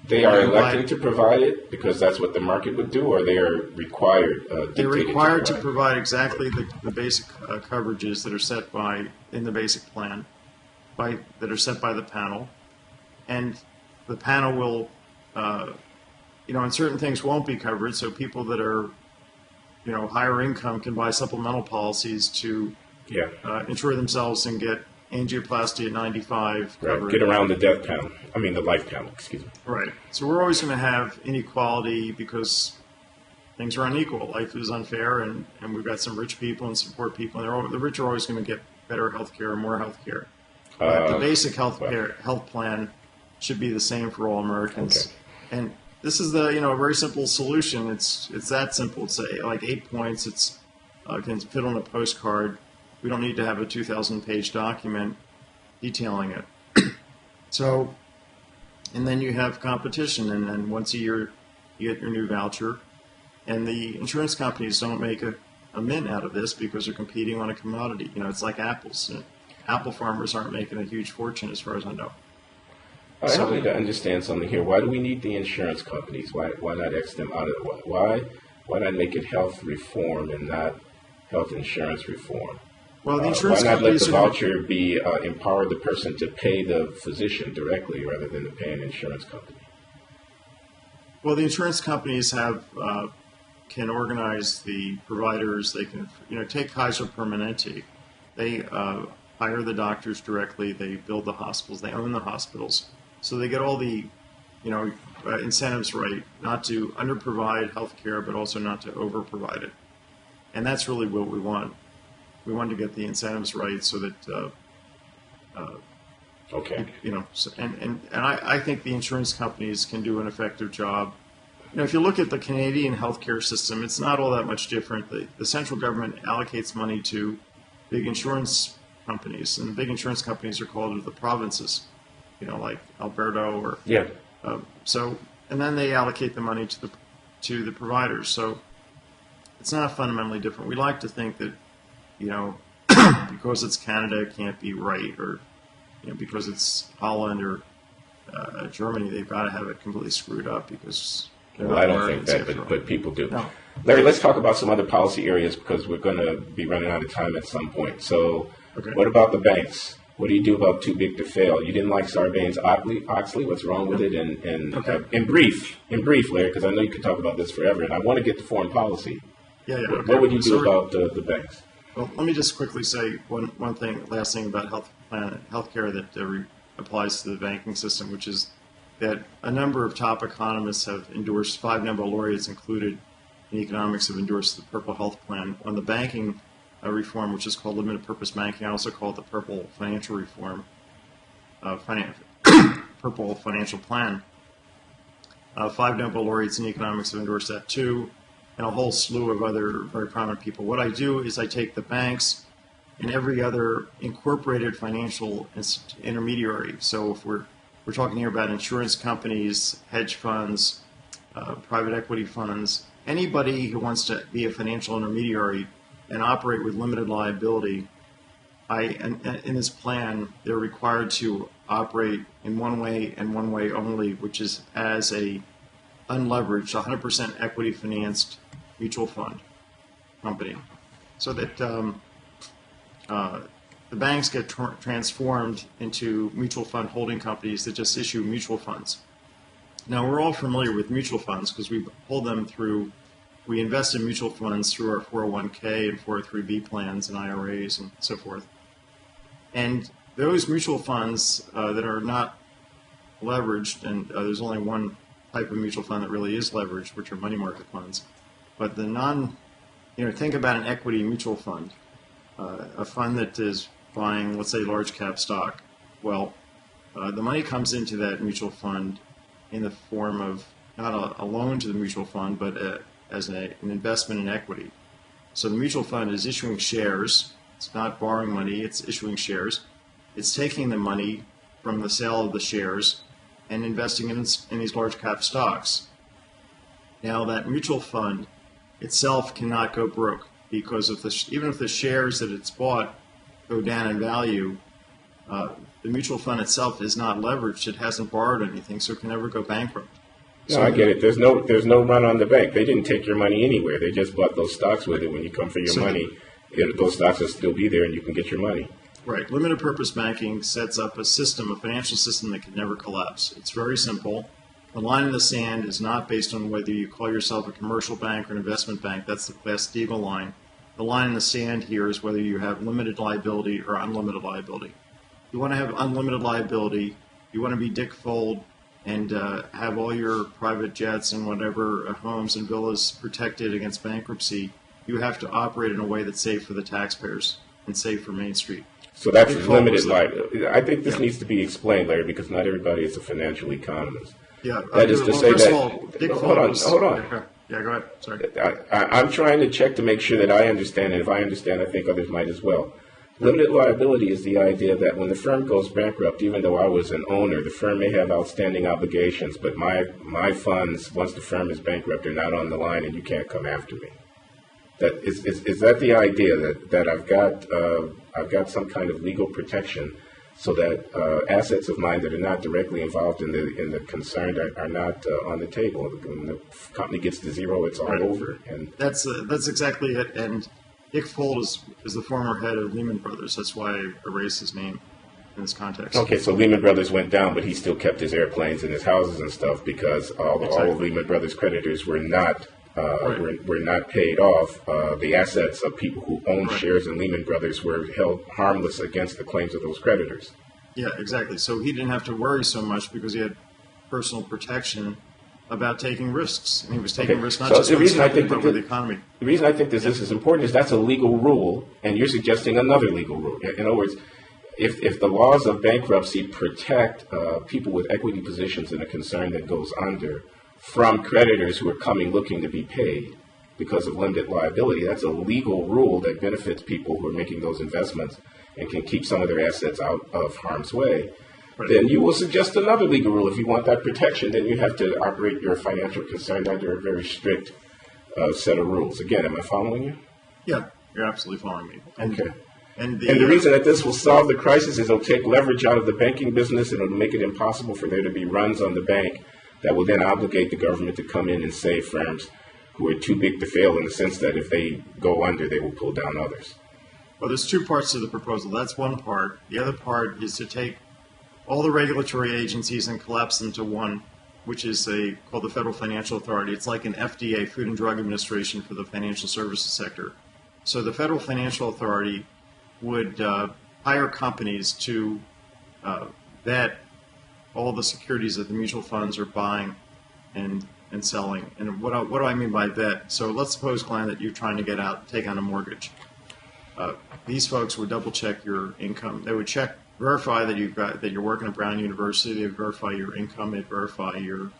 They are electing to provide it because that's what the market would do, or they are required. They're required to provide exactly the basic coverages that are set in the basic plan, that are set by the panel, and the panel will, and certain things won't be covered. So people that are, higher income can buy supplemental policies to insure themselves and get angioplasty at 95. Right. Get around the death panel. The life panel, excuse me. Right. So we're always going to have inequality because things are unequal. Life is unfair, and we've got some rich people and some poor people, and the rich are always going to get better health care and more health care. The basic health plan should be the same for all Americans. Okay. And this is a very simple solution. It's that simple. It's like 8 points. It's can fit on a postcard. We don't need to have a 2,000-page document detailing it. So, and then you have competition, and then once a year you get your new voucher. And the insurance companies don't make a mint out of this because they're competing on a commodity. It's like apples. Apple farmers aren't making a huge fortune as far as I know. I need to understand something here. Why do we need the insurance companies? Why not X them out of the way? Why not make it health reform and not health insurance reform? Well, the insurance why not let companies the voucher be empower the person to pay the physician directly rather than to pay an insurance company? Well, the insurance companies can organize the providers. They can, take Kaiser Permanente. They hire the doctors directly. They build the hospitals. They own the hospitals. So they get all the, incentives right, not to underprovide health care, but also not to overprovide it. And that's really what we want. We want to get the incentives right so that, I think the insurance companies can do an effective job. If you look at the Canadian healthcare system, it's not all that much different. The central government allocates money to big insurance companies, and the big insurance companies are called the provinces, like Alberta or and then they allocate the money to the providers. So it's not fundamentally different. We like to think that because it's Canada, it can't be right, or because it's Holland or Germany, they've got to have it completely screwed up because. Well, I don't think that, but people do. No. Larry, let's talk about some other policy areas because we're going to be running out of time at some point. So, What about the banks? What do you do about too big to fail? You didn't like Sarbanes-Oxley. What's wrong with it? And in brief, Larry, because I know you could talk about this forever, and I want to get to foreign policy. Yeah. What would you do about the banks? Well, let me just quickly say one thing, last thing about healthcare that applies to the banking system, which is that a number of top economists have endorsed, 5 Nobel laureates included in economics have endorsed the Purple Health Plan. On the banking reform, which is called limited purpose banking, I also call it the Purple Financial Reform, Purple Financial Plan. 5 Nobel laureates in economics have endorsed that too, and a whole slew of other very prominent people. What I do is I take the banks and every other incorporated financial intermediary. So if we're talking here about insurance companies, hedge funds, private equity funds, anybody who wants to be a financial intermediary and operate with limited liability, in this plan, they're required to operate in one way and one way only, which is as a unleveraged, 100% equity financed mutual fund company, so that the banks get transformed into mutual fund holding companies that just issue mutual funds. Now, we're all familiar with mutual funds because we hold them through, we invest in mutual funds through our 401k and 403b plans and IRAs and so forth. And those mutual funds that are not leveraged, and there's only one type of mutual fund that really is leveraged, which are money market funds. But the think about an equity mutual fund, a fund that is buying, let's say, large cap stock. Well, the money comes into that mutual fund in the form of not a loan to the mutual fund, but as an investment in equity. So the mutual fund is issuing shares. It's not borrowing money, it's issuing shares. It's taking the money from the sale of the shares and investing in these large cap stocks. Now, that mutual fund itself cannot go broke, because even if the shares that it's bought go down in value, the mutual fund itself is not leveraged. It hasn't borrowed anything, so it can never go bankrupt. No, I get it. There's no run on the bank. They didn't take your money anywhere. They just bought those stocks with it. When you come for your money, those stocks will still be there, and you can get your money. Right. Limited purpose banking sets up a system, a financial system that can never collapse. It's very simple. The line in the sand is not based on whether you call yourself a commercial bank or an investment bank. That's the Glass-Steagall line. The line in the sand here is whether you have limited liability or unlimited liability. You want to have unlimited liability. You want to be Dick Fold and have all your private jets and whatever homes and villas protected against bankruptcy. You have to operate in a way that's safe for the taxpayers and safe for Main Street. So that's limited liability. I think this needs to be explained, Larry, because not everybody is a financial economist. Yeah. That is to say that. Hold on. Okay. Yeah, go ahead. Sorry. I'm trying to check to make sure that I understand, and if I understand, I think others might as well. Limited liability is the idea that when the firm goes bankrupt, even though I was an owner, the firm may have outstanding obligations, but my funds, once the firm is bankrupt, are not on the line, and you can't come after me. Is that the idea that I've got some kind of legal protection, so that assets of mine that are not directly involved in the concern are not on the table? When the company gets to zero, it's all over. And that's exactly it. And Dick Fold is the former head of Lehman Brothers. That's why I erased his name in this context. Okay, so Lehman Brothers went down, but he still kept his airplanes and his houses and stuff because all of Lehman Brothers creditors were not were not paid off. The assets of people who owned shares in Lehman Brothers were held harmless against the claims of those creditors. Yeah, exactly. So he didn't have to worry so much because he had personal protection about taking risks. And he was taking risks not just with the company, but with the economy. The reason I think this is important is that's a legal rule, and you're suggesting another legal rule. In other words, if the laws of bankruptcy protect people with equity positions in a concern that goes under from creditors who are coming looking to be paid because of limited liability, that's a legal rule that benefits people who are making those investments and can keep some of their assets out of harm's way. Right. Then you will suggest another legal rule. If you want that protection, then you have to operate your financial concern under a very strict set of rules. Again, am I following you? Yeah, you're absolutely following me. Okay. And the reason that this will solve the crisis is it'll take leverage out of the banking business, and it'll make it impossible for there to be runs on the bank that will then obligate the government to come in and save firms who are too big to fail, in the sense that if they go under, they will pull down others. Well, there's two parts to the proposal. That's one part. The other part is to take all the regulatory agencies and collapse them to one, which is called the Federal Financial Authority. It's like an FDA, Food and Drug Administration, for the financial services sector. So the Federal Financial Authority would hire companies to vet all the securities that the mutual funds are buying and selling. And what do I mean by vet? So let's suppose, Glenn, that you're trying to take on a mortgage. These folks would double check your income. They would verify that you're working at Brown University. They would verify your income. They'd verify your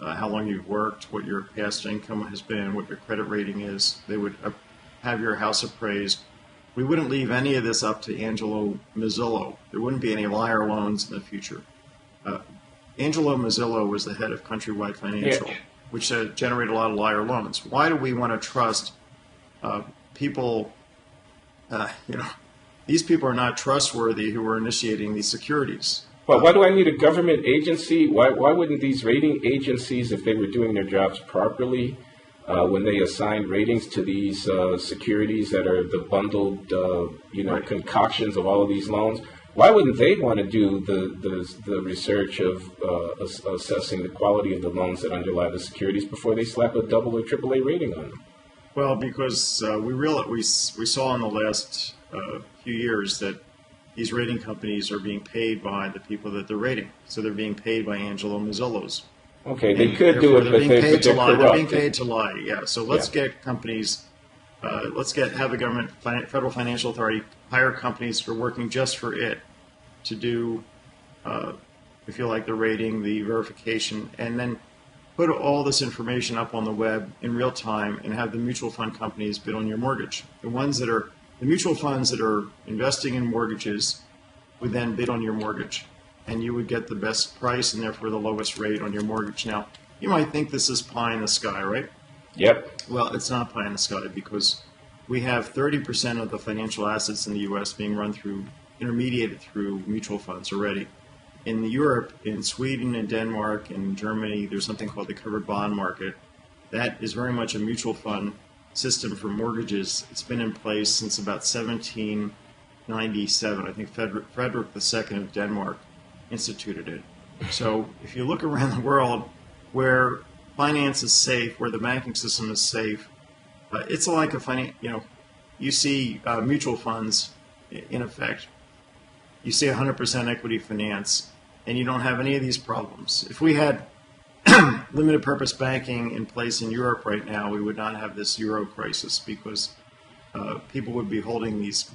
how long you've worked, what your past income has been, what your credit rating is. They would have your house appraised. We wouldn't leave any of this up to Angelo Mazzillo. There wouldn't be any liar loans in the future. Angelo Mazzillo was the head of Countrywide Financial, which generated a lot of liar loans. Why do we want to trust people? These people are not trustworthy who are initiating these securities. Well, why do I need a government agency? Why wouldn't these rating agencies, if they were doing their jobs properly, when they assign ratings to these securities that are the bundled, concoctions of all of these loans, why wouldn't they want to do the research of assessing the quality of the loans that underlie the securities before they slap a double or triple A rating on them? Well, because we saw in the last few years that these rating companies are being paid by the people that they're rating. So they're being paid by Angelo Mazzillos. Okay, they could do it, but they're corrupt. They're being paid to lie, yeah. So let's get companies, have the government, Federal Financial Authority, hire companies who are working just for it to do, if you like, the rating, the verification, and then put all this information up on the web in real time and have the mutual fund companies bid on your mortgage. The mutual funds that are investing in mortgages would then bid on your mortgage, and you would get the best price and therefore the lowest rate on your mortgage. Now, you might think this is pie in the sky, right? Yep. Well, it's not pie in the sky because we have 30% of the financial assets in the U.S. being intermediated through mutual funds already. In Europe, in Sweden and Denmark and Germany, there's something called the covered bond market. That is very much a mutual fund system for mortgages. It's been in place since about 1797. I think Frederick II of Denmark instituted it. So if you look around the world where finance is safe, where the banking system is safe, it's like you see mutual funds in effect. You see 100% equity finance, and you don't have any of these problems. If we had limited purpose banking in place in Europe right now, we would not have this euro crisis because people would be holding these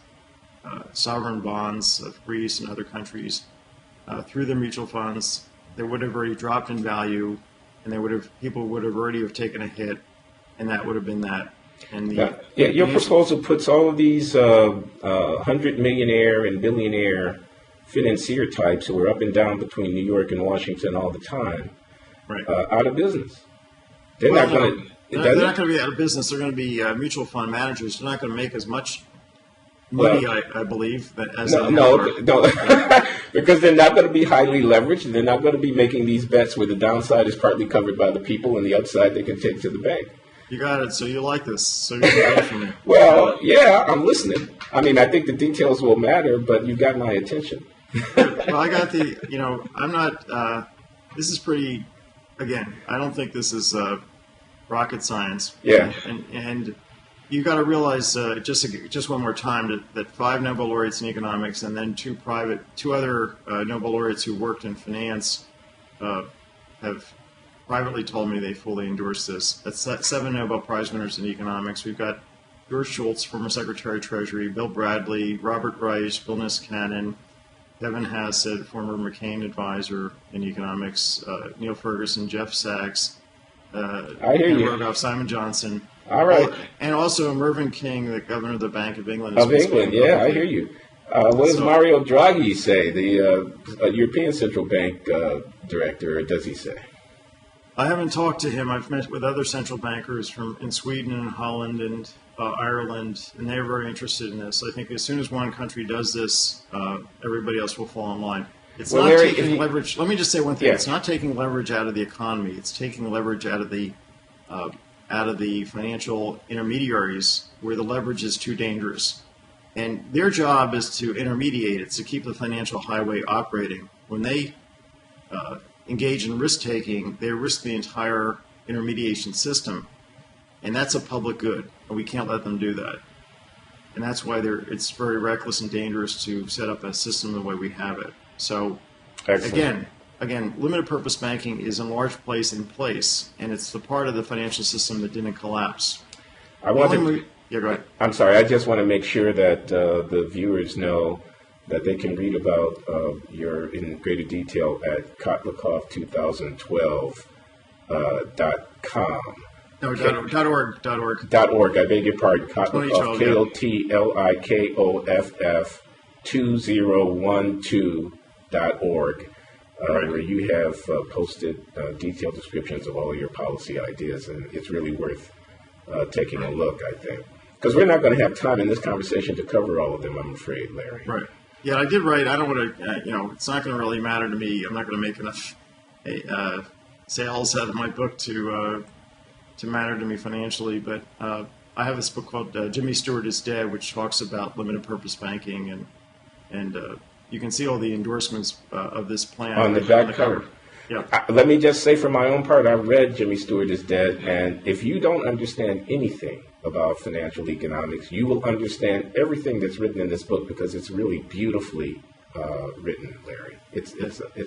sovereign bonds of Greece and other countries through their mutual funds. They would have already dropped in value, and people would have already taken a hit, and that would have been that. And your proposal puts all of these 100 millionaire and billionaire financier types who are up and down between New York and Washington all the time. Right. Out of business. They're not going to be out of business. They're going to be mutual fund managers. They're not going to make as much money, I believe, as no, because they're not going to be highly leveraged. And they're not going to be making these bets where the downside is partly covered by the people and the upside they can take to the bank. You got it. So you like this. So you're going to from me. Well, yeah, I'm listening. I mean, I think the details will matter, but you got my attention. Well, I got I'm not, this is pretty, again, I don't think this is rocket science. Yeah. And you got to realize, just one more time, that 5 Nobel laureates in economics and then two other Nobel laureates who worked in finance have privately told me they fully endorse this. That's 7 Nobel Prize winners in economics. We've got George Shultz, former Secretary of Treasury, Bill Bradley, Robert Reich, Bill Niskanen, Kevin Hassett, former McCain advisor in economics, Neil Ferguson, Jeff Sachs, Rogoff, Simon Johnson. All right. And also Mervyn King, the governor of the Bank of England. Of England, yeah, I hear you. What does Mario Draghi say, the European Central Bank director, or does he say? I haven't talked to him. I've met with other central bankers in Sweden and Holland and Ireland, and they're very interested in this. I think as soon as one country does this, everybody else will fall in line. It's not taking leverage. Let me just say one thing. Yeah. It's not taking leverage out of the economy. It's taking leverage out of the financial intermediaries where the leverage is too dangerous. And their job is to intermediate it, to keep the financial highway operating. When they engage in risk-taking, they risk the entire intermediation system. And that's a public good, and we can't let them do that. and that's why it's very reckless and dangerous to set up a system the way we have it. So, Excellent. again, limited purpose banking is in large place in place, and it's the part of the financial system that didn't collapse. Yeah, go ahead. I'm sorry, I just want to make sure that the viewers know that they can read about your in greater detail at kotlikoff2012.com. No, .org. .org, I beg your pardon. Kotlikoff, 2012.org, where you have posted detailed descriptions of all your policy ideas, and it's really worth taking a look, I think. Because we're not going to have time in this conversation to cover all of them, I'm afraid, Larry. Right. Yeah, I did write. I don't want to, it's not going to really matter to me. I'm not going to make enough sales out of my book to matter to me financially. But I have this book called Jimmy Stewart is Dead, which talks about limited purpose banking, and you can see all the endorsements of this plan on the back cover. Yeah. Let me just say, for my own part, I read Jimmy Stewart is Dead, and if you don't understand anything about financial economics, you will understand everything that's written in this book, because it's really beautifully written, Larry. It's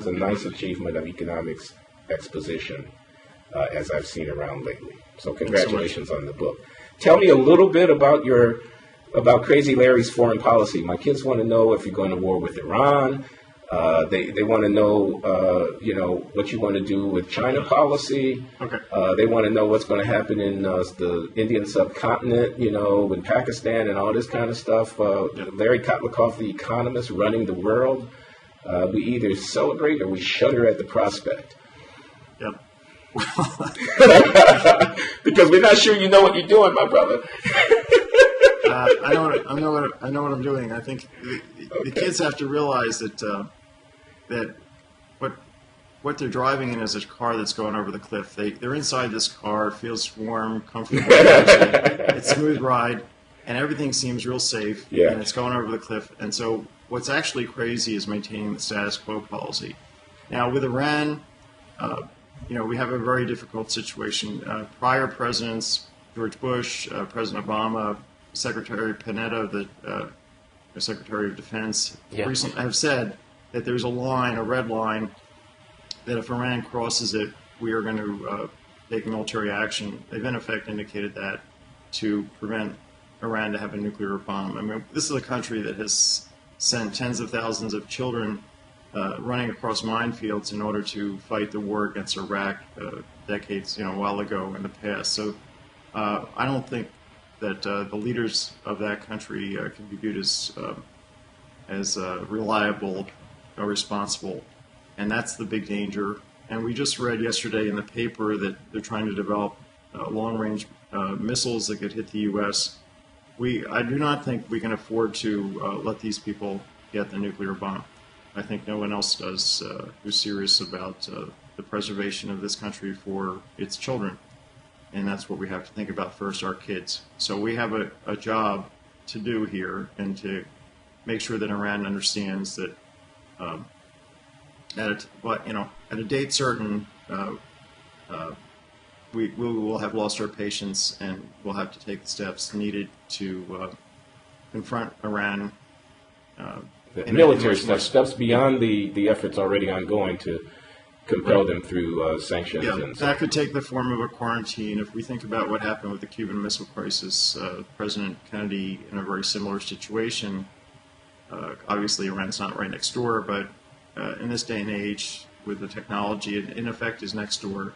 a nice achievement of economics exposition, as I've seen around lately. So congratulations on the book. Tell me a little bit about Crazy Larry's foreign policy. My kids want to know if you're going to war with Iran. They want to know, what you want to do with China policy. Okay. They want to know what's going to happen in the Indian subcontinent, with Pakistan and all this kind of stuff. Larry Kotlikoff, the economist running the world. We either celebrate or we shudder at the prospect. Yep. Because we're not sure you know what you're doing, my brother. I know what I'm doing. I think the kids have to realize that what they're driving in is a car that's going over the cliff. They're inside this car. It feels warm, comfortable. It's a smooth ride, and everything seems real safe. Yeah. And it's going over the cliff. And so what's actually crazy is maintaining the status quo policy. Now with Iran, we have a very difficult situation. Prior presidents, George Bush, President Obama, Secretary Panetta, the Secretary of Defense, recently have said that there's a red line, that if Iran crosses it, we are going to take military action. They've in effect indicated that to prevent Iran to have a nuclear bomb. I mean, this is a country that has sent tens of thousands of children running across minefields in order to fight the war against Iraq decades, a while ago in the past. So I don't think that the leaders of that country can be viewed as reliable or responsible, and that's the big danger. And we just read yesterday in the paper that they're trying to develop long-range missiles that could hit the U.S. I do not think we can afford to let these people get the nuclear bomb. I think no one else does who's serious about the preservation of this country for its children. And that's what we have to think about first, our kids. So we have a job to do here, and to make sure that Iran understands that at a date certain, we will have lost our patience, and we'll have to take the steps needed to confront Iran. Military steps beyond the efforts already ongoing to compel them through sanctions. Yeah, and that could take the form of a quarantine. If we think about what happened with the Cuban Missile Crisis, President Kennedy in a very similar situation. Obviously, Iran's not right next door, but in this day and age, with the technology, it in effect is next door.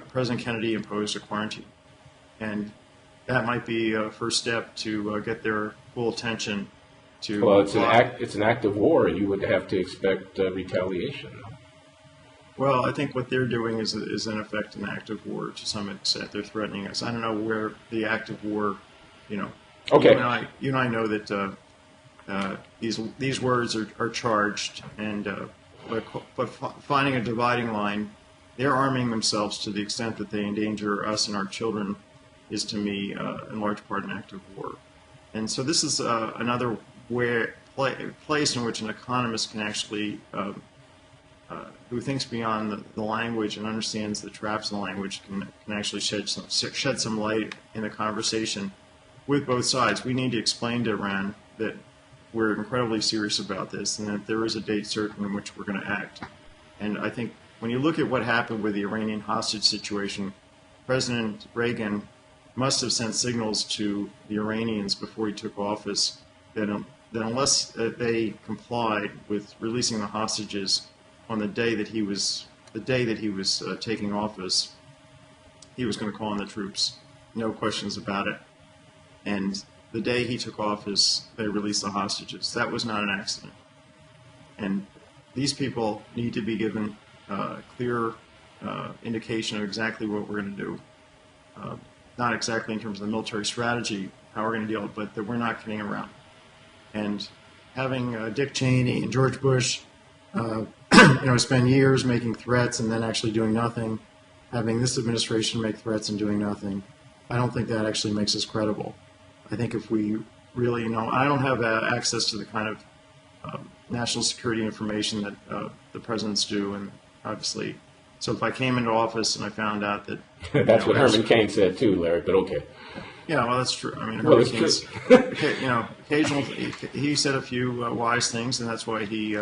President Kennedy imposed a quarantine, and that might be a first step to get their full attention. Well, it's an act of war. You would have to expect retaliation. Well, I think what they're doing is in effect an act of war to some extent. They're threatening us. I don't know where the act of war, Okay. You and I know that these words are charged, and but finding a dividing line, they're arming themselves to the extent that they endanger us and our children, is to me in large part an act of war. And so this is another place in which an economist can actually who thinks beyond the language and understands the traps in the language can actually shed some light in the conversation. with both sides. We need to explain to Iran that we're incredibly serious about this and that there is a date certain in which we're going to act. And I think when you look at what happened with the Iranian hostage situation, President Reagan must have sent signals to the Iranians before he took office that unless they complied with releasing the hostages on the day that he was taking office, he was going to call in the troops, no questions about it. And the day he took office, they released the hostages. That was not an accident. And these people need to be given clear indication of exactly what we're going to do. Not exactly in terms of the military strategy, how we're going to deal with it, but that we're not kidding around. And having Dick Cheney and George Bush, spend years making threats and then actually doing nothing, having this administration make threats and doing nothing, I don't think that actually makes us credible. I think if we really, I don't have access to the kind of national security information that the presidents do, and obviously, so if I came into office and I found out that that's what Herman Cain said too, Larry. But okay. Yeah, well, that's true. I mean, well, it's true. Occasionally he said a few wise things, and that's why he.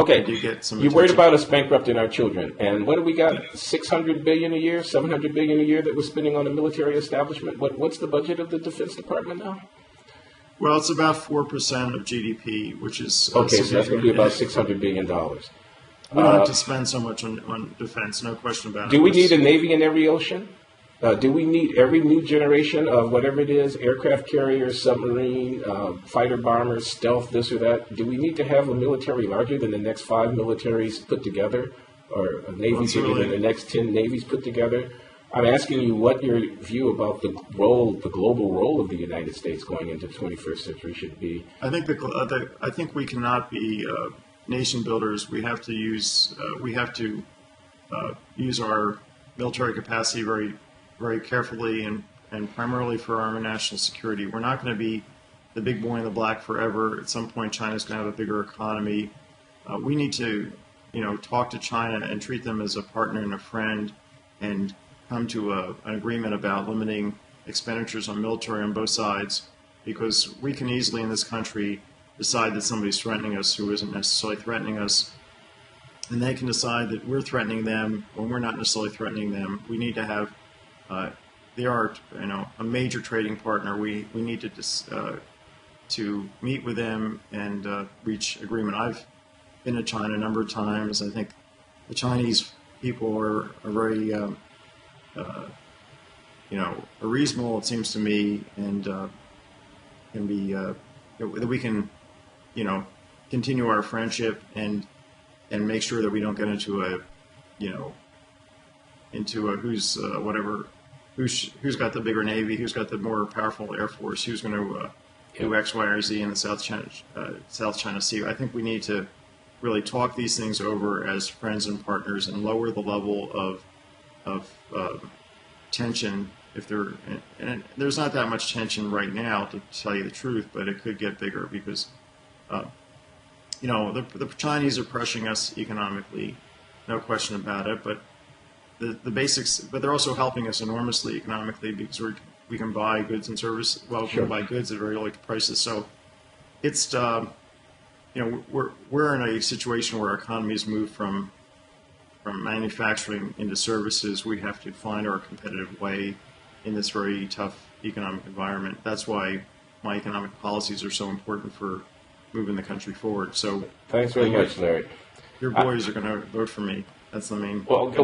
Okay, did get some. You're worried about us bankrupting our children, and what do we got? $600 billion a year, $700 billion a year that we're spending on the military establishment. What's the budget of the Defense Department now? Well, it's about 4% of GDP, which is okay. So that's going to be about $600 billion. We don't have to spend so much on defense, no question about it. Do we need a Navy in every ocean? Do we need every new generation of whatever it is, aircraft carriers, submarine, fighter bombers, stealth, this or that? Do we need to have a military larger than the next 5 militaries put together, or a Navy bigger than the next 10 navies put together? I'm asking you what your view about the global role of the United States going into the 21st century should be. I think we cannot be nation builders. We have to use our military capacity very carefully and primarily for our own national security. We're not going to be the big boy in the black forever. At some point, China's going to have a bigger economy. We need to, talk to China and treat them as a partner and a friend, and come to an agreement about limiting expenditures on military on both sides, because we can easily in this country decide that somebody's threatening us who isn't necessarily threatening us, and they can decide that we're threatening them when we're not necessarily threatening them. We need to have they are, a major trading partner. We need to meet with them and reach agreement. I've been to China a number of times. I think the Chinese people are very, reasonable, it seems to me, and can be that we can, continue our friendship and make sure that we don't get into a, who's got the bigger Navy, who's got the more powerful Air Force, who's going to do X, Y, or Z in the South China Sea. I think we need to really talk these things over as friends and partners and lower the level of tension. And there's not that much tension right now, to tell you the truth, but it could get bigger because, the Chinese are pressuring us economically, no question about it, but the basics, but they're also helping us enormously economically because we can buy goods and services. Well, we can buy goods at very low prices. So it's we're in a situation where our economy's moved from manufacturing into services. We have to find our competitive way in this very tough economic environment. That's why my economic policies are so important for moving the country forward. So thanks very much, Larry. Your boys are going to vote for me. That's the main. Well,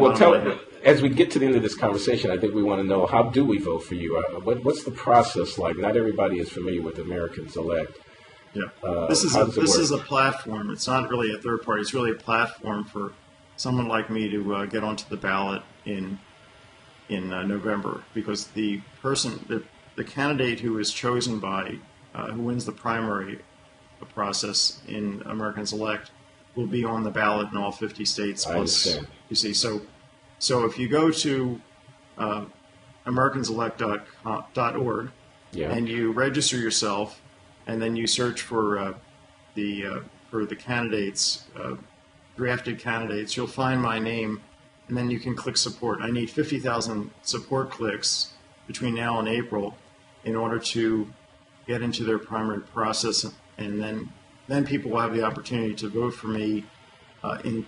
as we get to the end of this conversation, I think we want to know, how do we vote for you? What's the process like? Not everybody is familiar with Americans Elect. Yeah, this is a platform. It's not really a third party. It's really a platform for someone like me to get onto the ballot in November, because the candidate who is chosen by who wins the primary process in Americans Elect will be on the ballot in all 50 states. Plus, you see, so if you go to americanselect.org and you register yourself, and then you search for the candidates, drafted candidates, you'll find my name, and then you can click support. I need 50,000 support clicks between now and April in order to get into their primary process, and then people will have the opportunity to vote for me in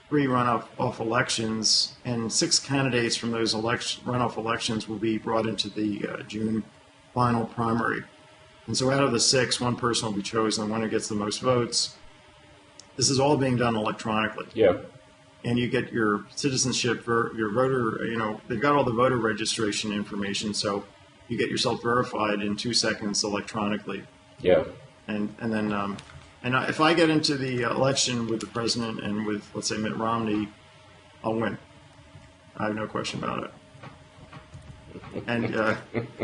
3 runoff elections, and 6 candidates from those runoff elections will be brought into the June final primary. And so out of the 6, one person will be chosen, the one who gets the most votes. This is all being done electronically. Yeah. And you get your citizenship, your voter, they've got all the voter registration information, so you get yourself verified in 2 seconds electronically. Yeah. And then if I get into the election with the president and with, let's say, Mitt Romney, I'll win. I have no question about it. And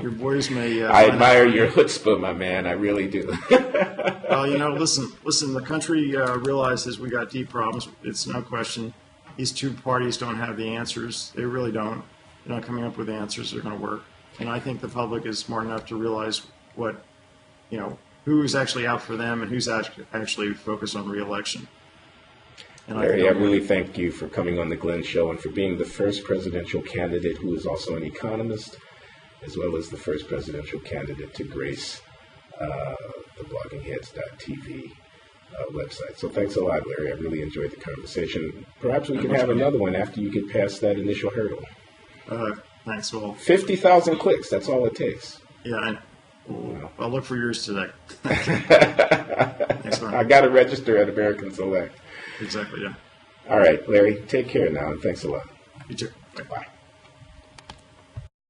your boys may... I admire your chutzpah, my man. I really do. Well, listen, the country realizes we got deep problems. It's no question. These 2 parties don't have the answers. They really don't. They're not coming up with answers that are going to work. And I think the public is smart enough to realize what, who's actually out for them and who's actually focused on re-election. And Larry, I really thank you for coming on the Glenn Show and for being the first presidential candidate who is also an economist, as well as the first presidential candidate to grace the bloggingheads.tv website. So thanks a lot, Larry. I really enjoyed the conversation. Perhaps we can have another one after you get past that initial hurdle. Thanks, Will. 50,000 clicks, that's all it takes. Yeah, I'll look for yours today. Thanks, man. I got to register at American Select. Exactly, yeah. All right, Larry, take care now, and thanks a lot. You too. Bye.